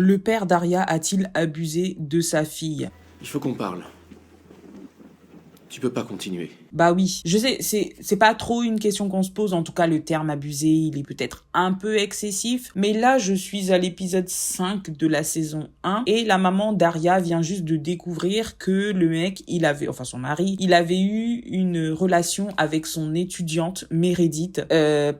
le père d'Aria a-t-il abusé de sa fille? Il faut qu'on parle. Tu peux pas continuer. Bah oui, je sais, c'est pas trop une question qu'on se pose, en tout cas le terme abusé, il est peut-être un peu excessif, mais là je suis à l'épisode 5 de la saison 1 et la maman d'Aria vient juste de découvrir que le mec, son mari, il avait eu une relation avec son étudiante Meredith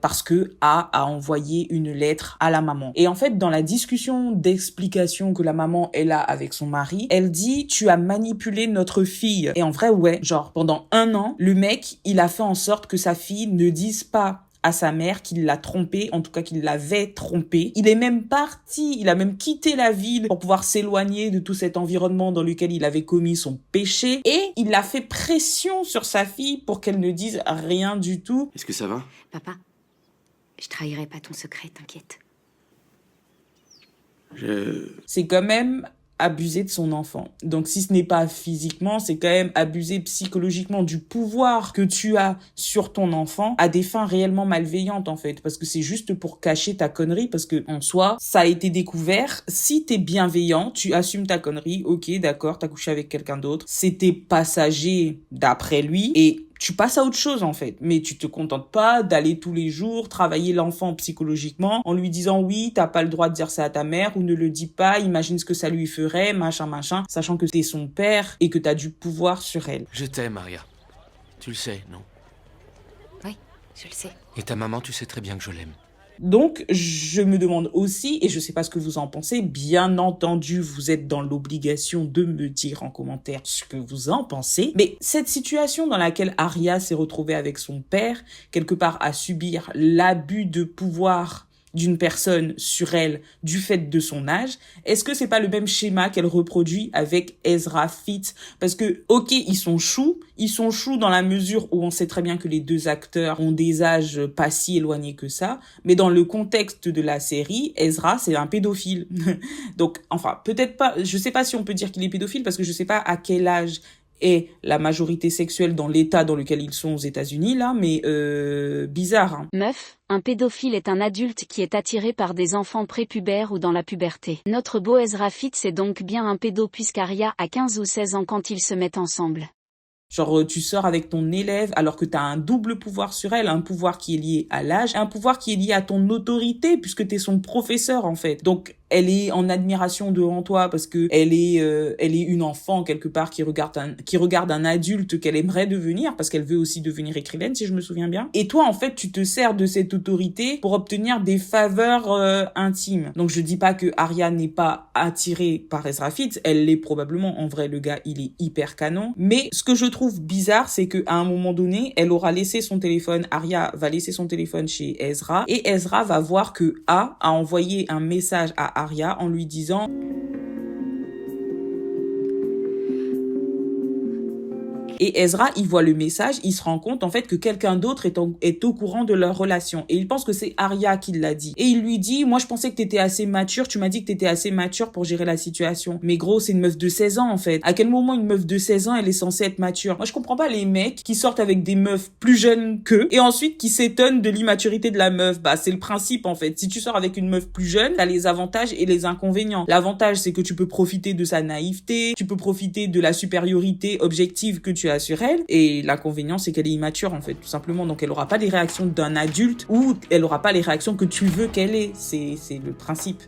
parce que A envoyé une lettre à la maman. Et en fait, dans la discussion d'explication que la maman elle a avec son mari, elle dit tu as manipulé notre fille. Et en vrai ouais, genre pendant 1 an, le mec, il a fait en sorte que sa fille ne dise pas à sa mère qu'il l'a trompée, en tout cas qu'il l'avait trompée. Il est même parti, il a même quitté la ville pour pouvoir s'éloigner de tout cet environnement dans lequel il avait commis son péché. Et il a fait pression sur sa fille pour qu'elle ne dise rien du tout. Est-ce que ça va? Papa, je trahirai pas ton secret, t'inquiète. C'est quand même abuser de son enfant. Donc si ce n'est pas physiquement, c'est quand même abuser psychologiquement du pouvoir que tu as sur ton enfant à des fins réellement malveillantes en fait, parce que c'est juste pour cacher ta connerie, parce que en soi, ça a été découvert. Si t'es bienveillant, tu assumes ta connerie, ok d'accord, t'as couché avec quelqu'un d'autre, c'était passager d'après lui et tu passes à autre chose en fait, mais tu te contentes pas d'aller tous les jours travailler l'enfant psychologiquement en lui disant oui, t'as pas le droit de dire ça à ta mère ou ne le dis pas, imagine ce que ça lui ferait, machin, sachant que t'es son père et que t'as du pouvoir sur elle. Je t'aime, Aria. Tu le sais, non? Oui, je le sais. Et ta maman, tu sais très bien que je l'aime. Donc, je me demande aussi, et je sais pas ce que vous en pensez, bien entendu, vous êtes dans l'obligation de me dire en commentaire ce que vous en pensez, mais cette situation dans laquelle Aria s'est retrouvée avec son père, quelque part à subir l'abus de pouvoir d'une personne sur elle du fait de son âge, est-ce que c'est pas le même schéma qu'elle reproduit avec Ezra Fitz? Parce que, ok, ils sont choux dans la mesure où on sait très bien que les deux acteurs ont des âges pas si éloignés que ça, mais dans le contexte de la série, Ezra, c'est un pédophile. Donc, enfin, peut-être pas, je sais pas si on peut dire qu'il est pédophile parce que je sais pas à quel âge est la majorité sexuelle dans l'état dans lequel ils sont aux États-Unis là, mais bizarre. Hein. Meuf, un pédophile est un adulte qui est attiré par des enfants prépubères ou dans la puberté. Notre beau Ezra Fitz est donc bien un pédo puisqu'Aria a 15 ou 16 ans quand ils se mettent ensemble. Genre, tu sors avec ton élève alors que t'as un double pouvoir sur elle, un pouvoir qui est lié à l'âge, un pouvoir qui est lié à ton autorité puisque t'es son professeur en fait. Donc, elle est en admiration devant toi parce que elle est une enfant quelque part qui regarde un adulte qu'elle aimerait devenir parce qu'elle veut aussi devenir écrivaine si je me souviens bien. Et toi en fait tu te sers de cette autorité pour obtenir des faveurs intimes. Donc je dis pas que Aria n'est pas attirée par Ezra Fitz, elle l'est probablement. En vrai le gars il est hyper canon. Mais ce que je trouve bizarre c'est que à un moment donné elle aura laissé son téléphone, Aria va laisser son téléphone chez Ezra et Ezra va voir que A envoyé un message à Aria en lui disant et Ezra, il voit le message, il se rend compte en fait que quelqu'un d'autre est au courant de leur relation et il pense que c'est Aria qui l'a dit. Et il lui dit, moi je pensais que t'étais assez mature, tu m'as dit que t'étais assez mature pour gérer la situation. Mais gros, c'est une meuf de 16 ans en fait. À quel moment une meuf de 16 ans elle est censée être mature? Moi je comprends pas les mecs qui sortent avec des meufs plus jeunes qu'eux et ensuite qui s'étonnent de l'immaturité de la meuf. Bah c'est le principe en fait. Si tu sors avec une meuf plus jeune, t'as les avantages et les inconvénients. L'avantage c'est que tu peux profiter de sa naïveté, tu peux profiter de la supériorité objective que tu as sur elle, et l'inconvénient c'est qu'elle est immature en fait tout simplement, donc elle aura pas les réactions d'un adulte ou elle aura pas les réactions que tu veux qu'elle ait, c'est le principe.